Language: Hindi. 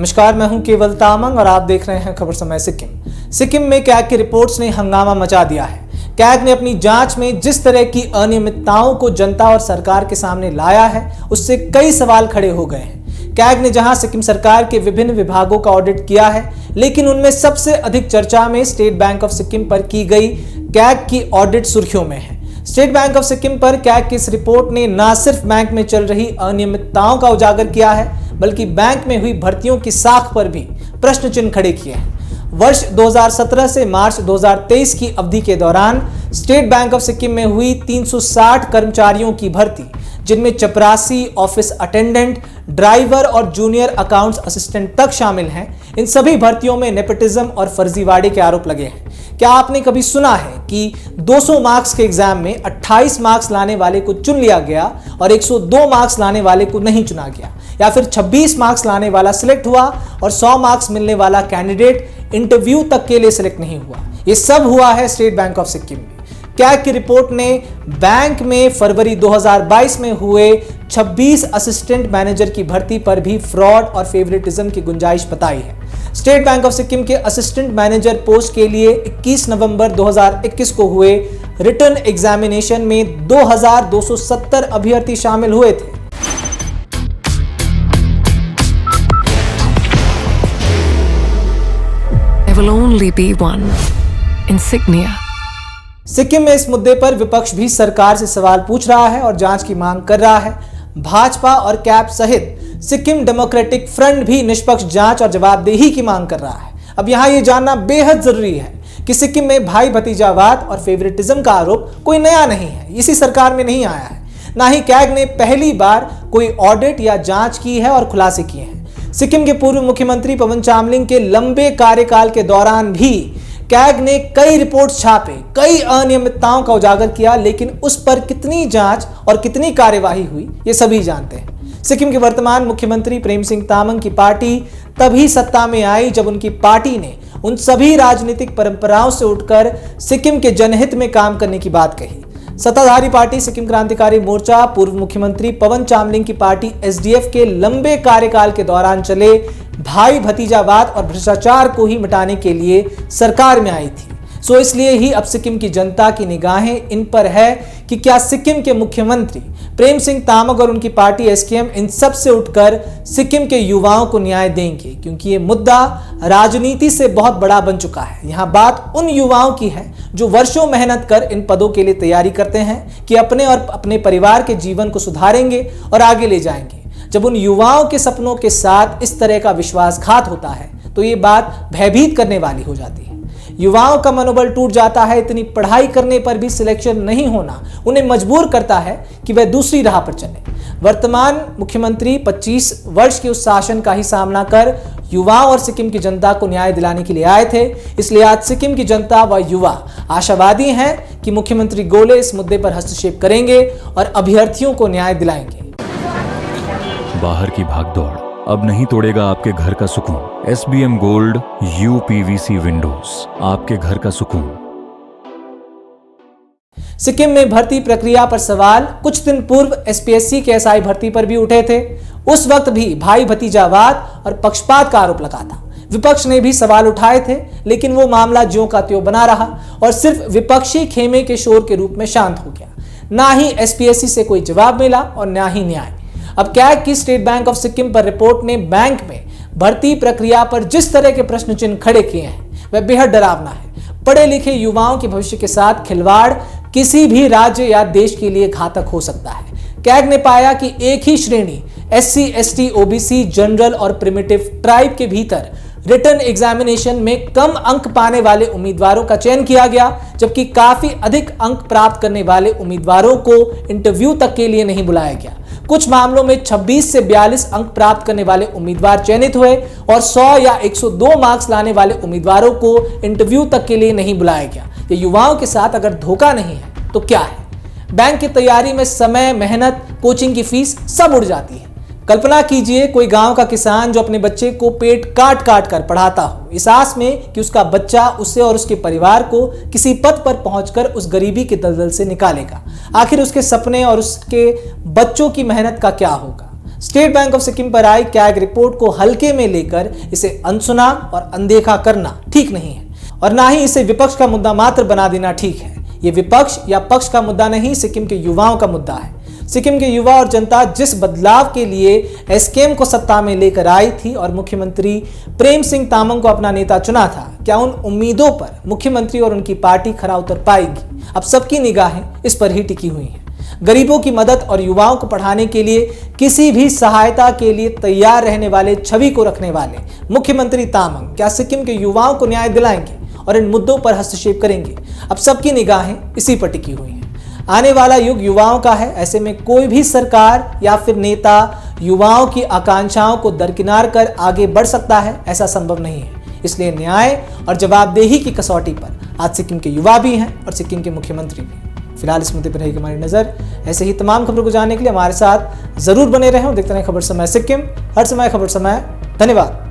नमस्कार, मैं हूं केवल तामंग और आप देख रहे हैं खबर समय सिक्किम। सिक्किम में कैग की रिपोर्ट्स ने हंगामा मचा दिया है। कैग ने अपनी जांच में जिस तरह की अनियमितताओं को जनता और सरकार के सामने लाया है, उससे कई सवाल खड़े हो गए हैं। कैग ने जहां सिक्किम सरकार के विभिन्न विभागों का ऑडिट किया है, लेकिन उनमें सबसे अधिक चर्चा में स्टेट बैंक ऑफ सिक्किम पर की गई कैग की ऑडिट सुर्खियों में है। स्टेट बैंक ऑफ सिक्किम पर कैग की इस रिपोर्ट ने न सिर्फ बैंक में चल रही अनियमितताओं का उजागर किया है, बल्कि बैंक में हुई भर्तियों की साख पर भी प्रश्न चिन्ह खड़े किए हैं। वर्ष 2017 से मार्च 2023 की अवधि के दौरान स्टेट बैंक ऑफ सिक्किम में हुई 360 कर्मचारियों की भर्ती, जिनमें चपरासी, ऑफिस अटेंडेंट, ड्राइवर और जूनियर अकाउंट्स असिस्टेंट तक शामिल हैं। इन सभी भर्तियों में नेपोटिज्म और फर्जीवाड़े के आरोप लगे हैं। क्या आपने कभी सुना है कि 200 मार्क्स के एग्जाम में 28 मार्क्स लाने वाले को चुन लिया गया और 102 मार्क्स लाने वाले को नहीं चुना गया, या फिर 26 मार्क्स लाने वाला सिलेक्ट हुआ और 100 मार्क्स मिलने वाला कैंडिडेट इंटरव्यू तक के लिए सिलेक्ट नहीं हुआ? ये सब हुआ है स्टेट बैंक ऑफ सिक्किम में। कैग की रिपोर्ट ने बैंक में फरवरी 2022 में हुए 26 असिस्टेंट मैनेजर की भर्ती पर भी फ्रॉड और फेवरेटिज्म की गुंजाइश बताई है। स्टेट बैंक ऑफ सिक्किम के असिस्टेंट मैनेजर पोस्ट के लिए 21 नवंबर 2021 को हुए रिटन एग्जामिनेशन में 2270 अभ्यर्थी शामिल हुए थे। There will only be one insignia. Sikkim में इस मुद्दे पर विपक्ष भी सरकार से सवाल पूछ रहा है और जांच की मांग कर रहा है। भाजपा और कैप सहित सिक्किम डेमोक्रेटिक फ्रंट भी निष्पक्ष जांच और जवाबदेही की मांग कर रहा है। अब यहाँ ये जानना बेहद जरूरी है कि सिक्किम में भाई भतीजावाद और फेवरेटिज्म का आरोप कोई नया नहीं है, इसी सरकार में नहीं आया है। ना ही कैग ने पहली बार कोई ऑडिट या जांच की है और खुलासे किए हैं। सिक्किम के पूर्व मुख्यमंत्री पवन चामलिंग के लंबे कार्यकाल के दौरान भी कैग ने कई रिपोर्ट्स छापे, कई अनियमितताओं का उजागर किया, लेकिन उस पर कितनी जांच और कितनी कार्यवाही हुई, ये सभी जानते हैं। सिक्किम के वर्तमान मुख्यमंत्री प्रेम सिंह तामंग की पार्टी तभी सत्ता में आई जब उनकी पार्टी ने उन सभी राजनीतिक परंपराओं से उठकर सिक्किम के जनहित में काम करने की बात कही। सत्ताधारी पार्टी सिक्किम क्रांतिकारी मोर्चा पूर्व मुख्यमंत्री पवन चामलिंग की पार्टी एसडीएफ के लंबे कार्यकाल के दौरान चले भाई भतीजावाद और भ्रष्टाचार को ही मिटाने के लिए सरकार में आई थी। सो इसलिए ही अब सिक्किम की जनता की निगाहें इन पर है कि क्या सिक्किम के मुख्यमंत्री प्रेम सिंह तामंग और उनकी पार्टी एसकेएम इन सब से उठकर सिक्किम के युवाओं को न्याय देंगे, क्योंकि ये मुद्दा राजनीति से बहुत बड़ा बन चुका है। यहाँ बात उन युवाओं की है जो वर्षों मेहनत कर इन पदों के लिए तैयारी करते हैं कि अपने और अपने परिवार के जीवन को सुधारेंगे और आगे ले जाएंगे। जब उन युवाओं के सपनों के साथ इस तरह का विश्वासघात होता है तो ये बात भयभीत करने वाली हो जाती है। युवाओं का मनोबल टूट जाता है। इतनी पढ़ाई करने पर भी सिलेक्शन नहीं होना उन्हें मजबूर करता है कि वह दूसरी राह पर चले। वर्तमान मुख्यमंत्री 25 वर्ष के उस शासन का ही सामना कर युवाओं और सिक्किम की जनता को न्याय दिलाने के लिए आए थे। इसलिए आज सिक्किम की जनता व युवा आशावादी हैं कि मुख्यमंत्री गोले इस मुद्दे पर हस्तक्षेप करेंगे और अभ्यर्थियों को न्याय दिलाएंगे। बाहर की भागदौड़ अब नहीं तोड़ेगा आपके घर का सुकून। SBM गोल्ड UPVC विंडोज, आपके घर का सुकून। सिक्किम में भर्ती प्रक्रिया पर सवाल कुछ दिन पूर्व SPSC के SI भर्ती पर भी उठे थे। उस वक्त भी भाई भतीजावाद और पक्षपात का आरोप लगा था। विपक्ष ने भी सवाल उठाए थे, लेकिन वो मामला ज्यों का त्यों बना रहा और सिर्फ विपक्षी खेमे के शोर के रूप में शांत हो गया। ना ही SPSC से कोई जवाब मिला और ना ही न्याय। अब कैग की स्टेट बैंक ऑफ सिक्किम पर रिपोर्ट ने बैंक में भर्ती प्रक्रिया पर जिस तरह के प्रश्न चिन्ह खड़े किए हैं वह बेहद डरावना है। पढ़े लिखे युवाओं के भविष्य के साथ खिलवाड़ किसी भी राज्य या देश के लिए घातक हो सकता है। कैग ने पाया कि एक ही श्रेणी SC, ST, OBC, जनरल और प्रिमिटिव ट्राइब के भीतर रिटन एग्जामिनेशन में कम अंक पाने वाले उम्मीदवारों का चयन किया गया, जबकि काफी अधिक अंक प्राप्त करने वाले उम्मीदवारों को इंटरव्यू तक के लिए नहीं बुलाया गया। कुछ मामलों में 26 से 42 अंक प्राप्त करने वाले उम्मीदवार चयनित हुए और 100 या 102 मार्क्स लाने वाले उम्मीदवारों को इंटरव्यू तक के लिए नहीं बुलाया गया। ये युवाओं के साथ अगर धोखा नहीं है तो क्या है? बैंक की तैयारी में समय, मेहनत, कोचिंग की फीस सब उड़ जाती है। कल्पना कीजिए कोई गांव का किसान जो अपने बच्चे को पेट काट काट कर पढ़ाता हो, इस आस में कि उसका बच्चा उसे और उसके परिवार को किसी पद पर पहुंचकर उस गरीबी के दलदल से निकालेगा। आखिर उसके सपने और उसके बच्चों की मेहनत का क्या होगा? स्टेट बैंक ऑफ सिक्किम पर आई कैग रिपोर्ट को हल्के में लेकर इसे अनसुना और अनदेखा करना ठीक नहीं है और ना ही इसे विपक्ष का मुद्दा मात्र बना देना ठीक है। ये विपक्ष या पक्ष का मुद्दा नहीं, सिक्किम के युवाओं का मुद्दा है। सिक्किम के युवा और जनता जिस बदलाव के लिए एसकेएम को सत्ता में लेकर आई थी और मुख्यमंत्री प्रेम सिंह तामाङ को अपना नेता चुना था, क्या उन उम्मीदों पर मुख्यमंत्री और उनकी पार्टी खरा उतर पाएगी? अब सबकी निगाहें इस पर ही टिकी हुई हैं। गरीबों की मदद और युवाओं को पढ़ाने के लिए किसी भी सहायता के लिए तैयार रहने वाले छवि को रखने वाले मुख्यमंत्री तामाङ क्या सिक्किम के युवाओं को न्याय दिलाएंगे और इन मुद्दों पर हस्तक्षेप करेंगे? अब सबकी निगाहें इसी पर टिकी हुई हैं। आने वाला युग युवाओं का है, ऐसे में कोई भी सरकार या फिर नेता युवाओं की आकांक्षाओं को दरकिनार कर आगे बढ़ सकता है, ऐसा संभव नहीं है। इसलिए न्याय और जवाबदेही की कसौटी पर आज सिक्किम के युवा भी हैं और सिक्किम के मुख्यमंत्री भी। फिलहाल इस मुद्दे पर रहेगी हमारी नजर। ऐसे ही तमाम खबरों को जानने के लिए हमारे साथ जरूर बने रहें और देखते रहें खबर समय सिक्किम, हर समय खबर समय। धन्यवाद।